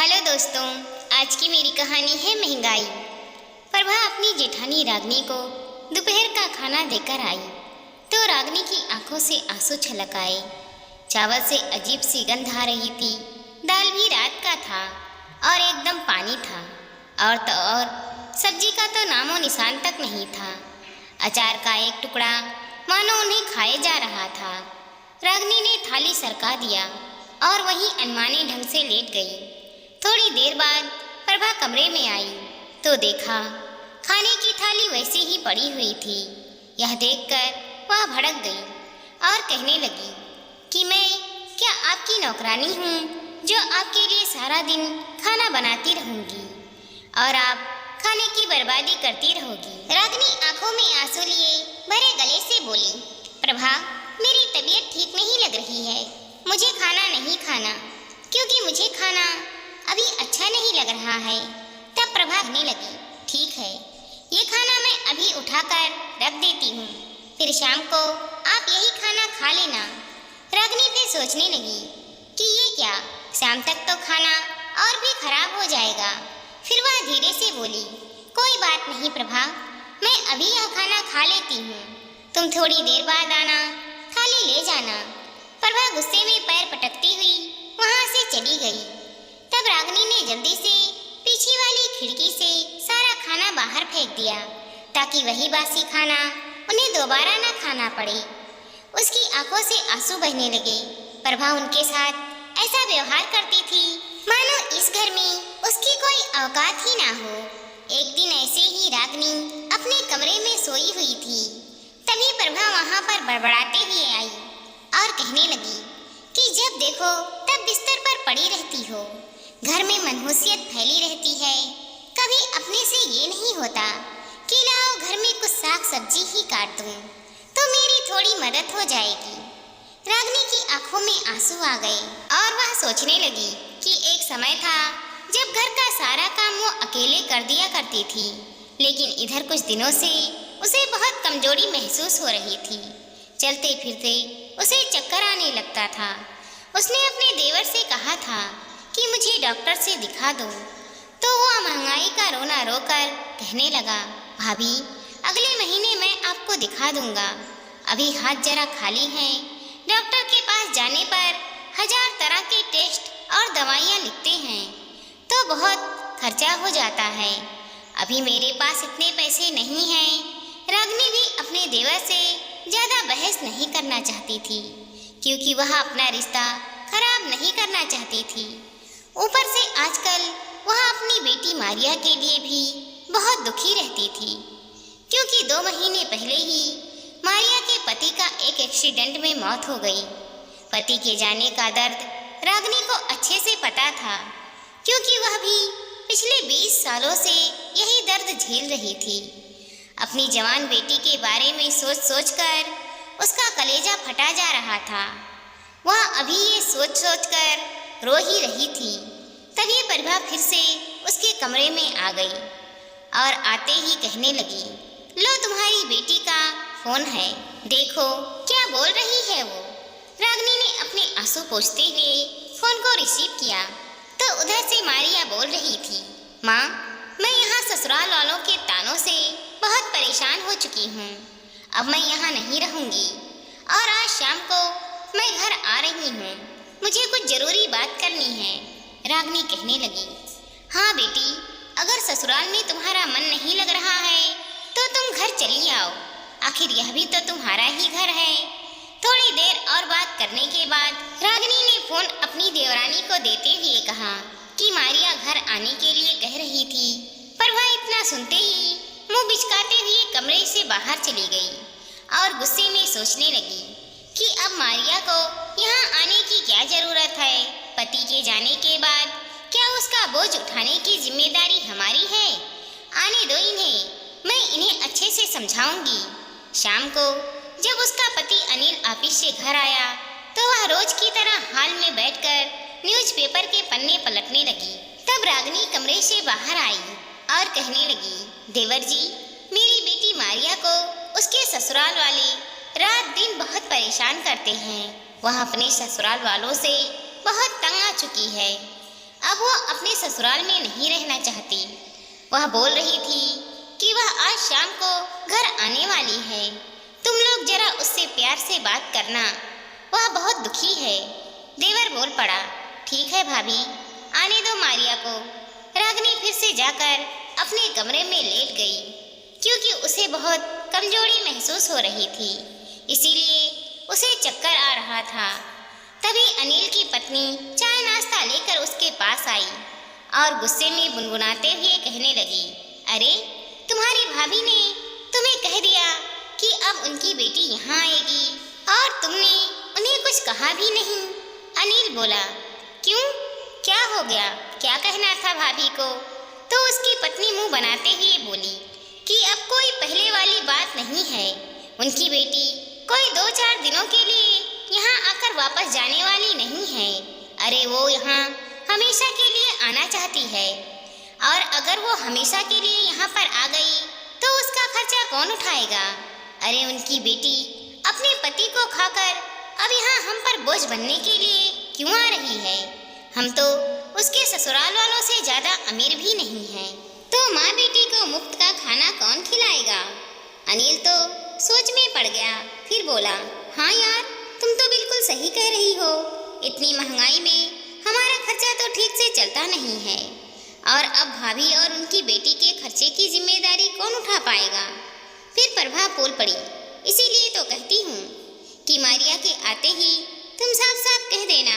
Hello दोस्तों, आज की मेरी कहानी है महंगाई। प्रभा अपनी जेठानी रागनी को दोपहर का खाना देकर आई तो रागनी की आंखों से आंसू छलक आए। चावल से अजीब सी गंध आ रही थी। दाल भी रात का था और एकदम पानी था, और तो और सब्जी का तो नामो निशान तक नहीं था। अचार का एक टुकड़ा मानो उन्हें खाए जा रहा था। रागनी ने थाली सरका दिया और वहीं अनमाने ढंग से लेट गई। थोड़ी देर बाद प्रभा कमरे में आई तो देखा खाने की थाली वैसे ही पड़ी हुई थी। यह देखकर वह भड़क गई और कहने लगी कि मैं क्या आपकी नौकरानी हूँ जो आपके लिए सारा दिन खाना बनाती रहूँगी और आप खाने की बर्बादी करती रहोगी। रागनी आंखों में आंसू लिए भरे गले से बोली, प्रभा, मेरी तबीयत ठीक नहीं लग रही है, मुझे खाना नहीं खाना, क्योंकि मुझे खाना अभी अच्छा नहीं लग रहा है। तब प्रभा कहने लगी, ठीक है, ये खाना मैं अभी उठाकर रख देती हूँ, फिर शाम को आप यही खाना खा लेना। रागनी फिर सोचने लगी कि ये क्या, शाम तक तो खाना और भी खराब हो जाएगा। फिर वह धीरे से बोली, कोई बात नहीं प्रभा, मैं अभी यह खाना खा लेती हूँ, तुम थोड़ी देर बाद आना, थाली ले जाना। प्रभा गुस्से में पैर पटकती हुई वहाँ से चली गई। तब रागनी ने जल्दी से पीछे वाली खिड़की से सारा खाना बाहर फेंक दिया ताकि वही बासी खाना उन्हें दोबारा न खाना पड़े। उसकी आंखों से आंसू बहने लगे। प्रभा उनके साथ ऐसा व्यवहार करती थी मानो इस घर में उसकी कोई औकात ही ना हो। एक दिन ऐसे ही रागनी अपने कमरे में सोई हुई थी। तभी प्रभा वहां पर बड़बड़ाते हुए आई और कहने लगी कि जब देखो तब बिस्तर पर पड़ी रहती हो, घर में मनहूसियत फैली रहती है, कभी अपने से ये नहीं होता कि लाओ घर में कुछ साग सब्जी ही काट दूं तो मेरी थोड़ी मदद हो जाएगी। रागनी की आंखों में आंसू आ गए और वह सोचने लगी कि एक समय था जब घर का सारा काम वो अकेले कर दिया करती थी, लेकिन इधर कुछ दिनों से उसे बहुत कमजोरी महसूस हो रही थी। चलते फिरते उसे चक्कर आने लगता था। उसने अपने देवर से कहा था कि मुझे डॉक्टर से दिखा दो, तो वह महंगाई का रोना रोकर कहने लगा, भाभी, अगले महीने मैं आपको दिखा दूंगा, अभी हाथ जरा खाली हैं। डॉक्टर के पास जाने पर 1000 तरह के टेस्ट और दवाइयाँ लिखते हैं तो बहुत खर्चा हो जाता है, अभी मेरे पास इतने पैसे नहीं हैं। रागनी भी अपने देवर से ज़्यादा बहस नहीं करना चाहती थी, क्योंकि वह अपना रिश्ता खराब नहीं करना चाहती थी। ऊपर से आजकल वह अपनी बेटी मारिया के लिए भी बहुत दुखी रहती थी, क्योंकि 2 महीने पहले ही मारिया के पति का एक एक्सीडेंट में मौत हो गई। पति के जाने का दर्द रागनी को अच्छे से पता था, क्योंकि वह भी पिछले 20 सालों से यही दर्द झेल रही थी। अपनी जवान बेटी के बारे में सोच सोच कर उसका कलेजा फटा जा रहा था। वह अभी ये सोच सोच कर रो ही रही थी। तभी प्रभा फिर से उसके कमरे में आ गई और आते ही कहने लगी, लो तुम्हारी बेटी का फोन है, देखो क्या बोल रही है वो। रागनी ने अपने आंसू पोंछते हुए फोन को रिसीव किया तो उधर से मारिया बोल रही थी, माँ, मैं यहाँ ससुराल वालों के तानों से बहुत परेशान हो चुकी हूँ, अब मैं यहाँ नहीं रहूँगी और आज शाम को मैं घर आ रही हूँ, मुझे कुछ जरूरी बात करनी है। रागनी कहने लगी, हाँ बेटी, अगर ससुराल में तुम्हारा मन नहीं लग रहा है तो तुम घर चली आओ, आखिर यह भी तो तुम्हारा ही घर है। थोड़ी देर और बात करने के बाद रागनी ने फोन अपनी देवरानी को देते हुए कहा कि मारिया घर आने के लिए कह रही थी। पर वह इतना सुनते ही मुंह बिचकाते हुए कमरे से बाहर चली गई और गुस्से में सोचने लगी कि अब मारिया को यहाँ आने की क्या जरूरत है। पति के जाने के बाद क्या उसका बोझ उठाने की जिम्मेदारी हमारी है? आने दो इन्हें, मैं इन्हें अच्छे से समझाऊंगी। शाम को जब उसका पति अनिल ऑफिस से घर आया तो वह रोज की तरह हॉल में बैठकर न्यूज़पेपर के पन्ने पलटने लगी। तब रागनी कमरे से बाहर आई और कहने लगी, देवर जी, मेरी बेटी मारिया को उसके ससुराल वाले रात दिन बहुत परेशान करते हैं। वह अपने ससुराल वालों से बहुत तंग आ चुकी है। अब वो अपने ससुराल में नहीं रहना चाहती। वह बोल रही थी कि वह आज शाम को घर आने वाली है, तुम लोग जरा उससे प्यार से बात करना, वह बहुत दुखी है। देवर बोल पड़ा, ठीक है भाभी, आने दो मारिया को। रागिनी फिर से जाकर अपने कमरे में लेट गई, क्योंकि उसे बहुत कमजोरी महसूस हो रही थी, इसीलिए उसे चक्कर आ रहा था। तभी अनिल की पत्नी चाय नाश्ता लेकर उसके पास आई और गुस्से में गुनगुनाते हुए कहने लगी, अरे तुम्हारी भाभी ने तुम्हें कह दिया कि अब उनकी बेटी यहाँ आएगी और तुमने उन्हें कुछ कहा भी नहीं। अनिल बोला, क्यों, क्या हो गया, क्या कहना था भाभी को? तो उसकी पत्नी मुंह बनाते हुए बोली कि अब कोई पहले वाली बात नहीं है, उनकी बेटी कोई 2-4 दिनों के लिए यहाँ आकर वापस जाने वाली नहीं है। अरे वो यहाँ हमेशा के लिए आना चाहती है, और अगर वो हमेशा के लिए यहाँ पर आ गई तो उसका खर्चा कौन उठाएगा? अरे उनकी बेटी अपने पति को खाकर अब यहाँ हम पर बोझ बनने के लिए क्यों आ रही है? हम तो उसके ससुराल वालों से ज्यादा अमीर भी नहीं हैं, तो माँ बेटी को मुफ्त का खाना कौन खिलाएगा? अनिल तो सोच में पड़ गया, फिर बोला, हाँ यार, तुम तो बिल्कुल सही कह रही हो, इतनी महंगाई में हमारा खर्चा तो ठीक से चलता नहीं है, और अब भाभी और उनकी बेटी के खर्चे की जिम्मेदारी कौन उठा पाएगा? फिर प्रभा बोल पड़ी, इसीलिए तो कहती हूँ कि मारिया के आते ही तुम साफ साफ कह देना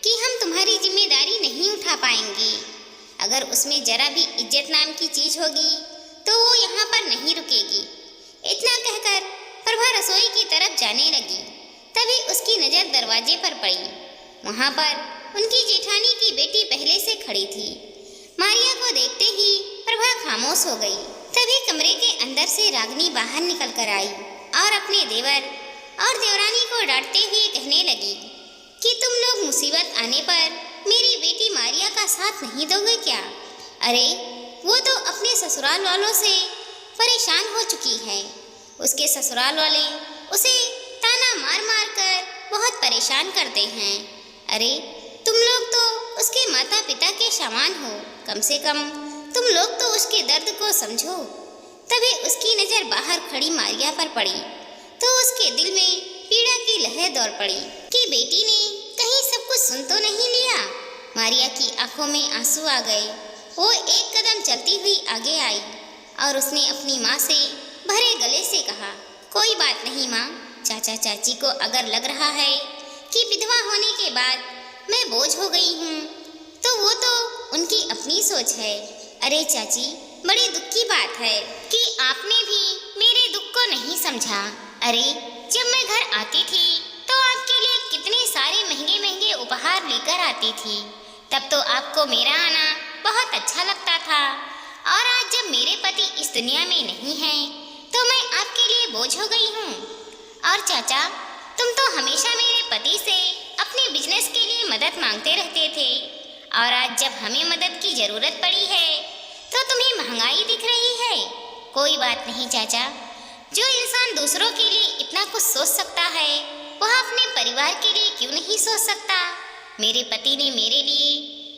कि हम तुम्हारी जिम्मेदारी नहीं उठा पाएंगे। अगर उसमें जरा भी इज्जत नाम की चीज होगी तो वो यहाँ पर नहीं रुकेगी। इतना कहकर प्रभा रसोई की तरफ जाने लगी, तभी उसकी नजर दरवाजे पर पड़ी। वहाँ पर उनकी जेठानी की बेटी पहले से खड़ी थी। मारिया को देखते ही प्रभा खामोश हो गई। तभी कमरे के अंदर से रागिनी बाहर निकल कर आई और अपने देवर और देवरानी को डांटते हुए कहने लगी कि तुम लोग मुसीबत आने पर मेरी बेटी मारिया का साथ नहीं दोगे क्या? अरे वो तो अपने ससुराल वालों से परेशान हो चुकी है, उसके ससुराल वाले उसे ताना मार मार कर बहुत परेशान करते हैं। अरे तुम लोग तो उसके माता पिता के समान हो, कम से कम तुम लोग तो उसके दर्द को समझो। तभी उसकी नज़र बाहर खड़ी मारिया पर पड़ी तो उसके दिल में पीड़ा की लहर दौड़ पड़ी कि बेटी ने कहीं सब कुछ सुन तो नहीं लिया। मारिया की आंखों में आंसू आ गए। वो एक कदम चलती हुई आगे आई और उसने अपनी माँ से भरे गले से कहा, कोई बात नहीं माँ, चाचा चाची को अगर लग रहा है कि विधवा होने के बाद मैं बोझ हो गई हूँ तो वो तो उनकी अपनी सोच है। अरे चाची, बड़ी दुख की बात है कि आपने भी मेरे दुख को नहीं समझा। अरे जब मैं घर आती थी तो आपके लिए कितने सारे महंगे महंगे उपहार लेकर आती थी, तब तो आपको मेरा आना बहुत अच्छा लगता था, और आज जब मेरे पति इस दुनिया में नहीं हैं तो मैं आपके लिए बोझ हो गई हूँ। और चाचा, तुम तो हमेशा मेरे पति से अपने बिजनेस के लिए मदद मांगते रहते थे, और आज जब हमें मदद की जरूरत पड़ी है तो तुम्हें महंगाई दिख रही है। कोई बात नहीं चाचा, जो इंसान दूसरों के लिए इतना कुछ सोच सकता है वह अपने परिवार के लिए क्यों नहीं सोच सकता? मेरे पति ने मेरे लिए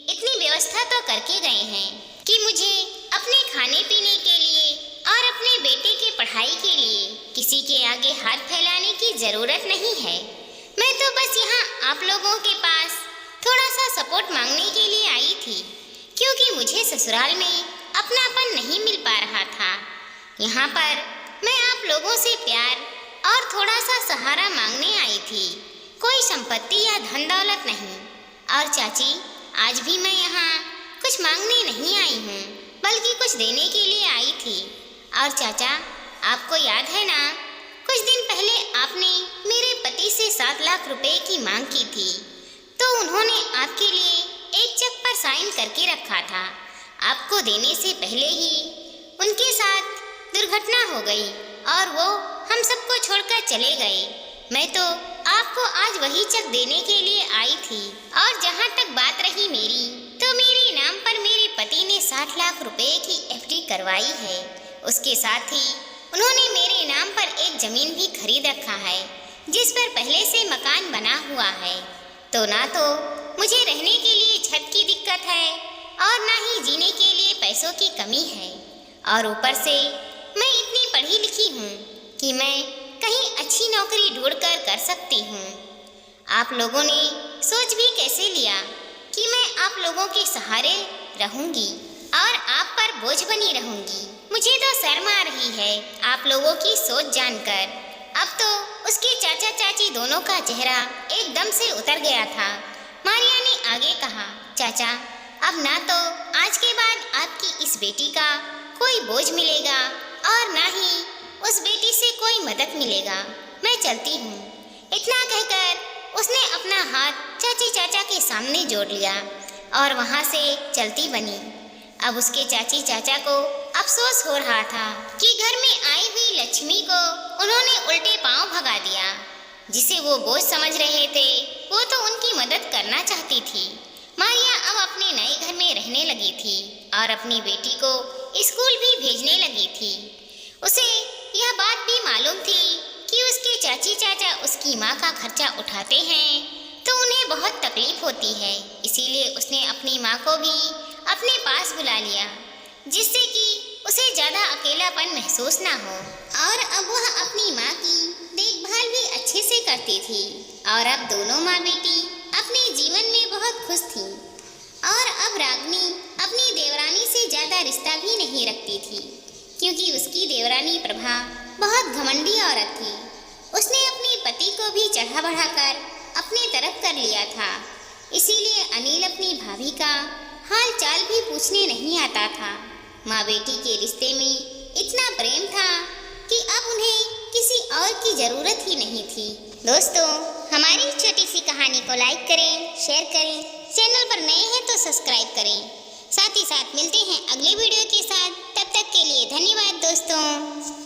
इतनी व्यवस्था तो करके गए हैं कि मुझे अपने खाने पीने के लिए और अपने बेटे की पढ़ाई के लिए किसी के आगे हाथ फैलाने की जरूरत नहीं है। मैं तो बस यहाँ आप लोगों के पास थोड़ा सा सपोर्ट मांगने के लिए आई थी, क्योंकि मुझे ससुराल में अपनापन नहीं मिल पा रहा था। यहाँ पर मैं आप लोगों से प्यार और थोड़ा सा सहारा मांगने आई थी, कोई संपत्ति या धन दौलत नहीं। और चाची, आज भी मैं यहाँ कुछ मांगने नहीं आई हूँ, बल्कि कुछ देने के लिए आई थी। और चाचा, आपको याद है ना, कुछ दिन पहले आपने मेरे पति से 7 लाख रुपए की मांग की थी, तो उन्होंने आपके लिए एक चेक पर साइन करके रखा था। आपको देने से पहले ही उनके साथ दुर्घटना हो गई और वो हम सबको छोड़कर चले गए। मैं तो आपको आज वही चेक देने के लिए आई थी। और जहाँ तक बात रही मेरी, तो मेरे नाम पर मेरे पति ने 60 लाख रुपए की एफडी करवाई है। उसके साथ ही उन्होंने मेरे नाम पर एक जमीन भी खरीद रखा है, जिस पर पहले से मकान बना हुआ है। तो ना तो मुझे रहने के लिए छत की दिक्कत है और ना ही जीने के लिए पैसों की कमी है। और ऊपर से मैं इतनी पढ़ी लिखी हूँ कि मैं कहीं अच्छी नौकरी ढूंढकर कर सकती हूँ। आप लोगों ने सोच भी कैसे लिया कि मैं आप लोगों के सहारे रहूँगी और आप पर बोझ बनी रहूँगी। मुझे तो शर्म आ रही है आप लोगों की सोच जानकर। अब तो उसके चाचा चाची दोनों का चेहरा एकदम से उतर गया था। मारिया ने आगे कहा, चाचा, अब ना तो आज के बाद आपकी इस बेटी का कोई बोझ मिलेगा और ना ही उस बेटी से कोई मदद मिलेगा। मैं चलती हूँ। इतना कहकर उसने अपना हाथ चाची चाचा के सामने जोड़ लिया और वहाँ से चलती बनी। अब उसके चाची चाचा को अफसोस हो रहा था कि घर में आई हुई लक्ष्मी को उन्होंने उल्टे पांव भगा दिया। जिसे वो बोझ समझ रहे थे वो तो उनकी मदद करना चाहती थी। मारिया अब अपने नए घर में रहने लगी थी और अपनी बेटी को स्कूल भी भेजने लगी थी। उसे यह बात भी मालूम थी कि उसके चाची चाचा उसकी माँ का खर्चा उठाते हैं तो उन्हें बहुत तकलीफ होती है। इसीलिए उसने अपनी माँ को भी अपने पास बुला लिया जिससे कि उसे ज़्यादा अकेलापन महसूस ना हो। और अब वह अपनी माँ की देखभाल भी अच्छे से करती थी और अब दोनों माँ बेटी अपने जीवन में बहुत खुश थीं। और अब रागिनी अपनी देवरानी से ज़्यादा रिश्ता भी नहीं रखती थी क्योंकि उसकी देवरानी प्रभा बहुत घमंडी औरत थी। उसने अपने पति को भी चढ़ा बढ़ाकर अपने तरफ कर लिया था। इसीलिए अनिल अपनी भाभी का हाल चाल भी पूछने नहीं आता था। माँ बेटी के रिश्ते में इतना प्रेम था कि अब उन्हें किसी और की ज़रूरत ही नहीं थी। दोस्तों, हमारी इस छोटी सी कहानी को लाइक करें, शेयर करें, चैनल पर नए हैं तो सब्सक्राइब करें। साथ ही साथ मिलते हैं अगले वीडियो के साथ। तब तक के लिए धन्यवाद दोस्तों।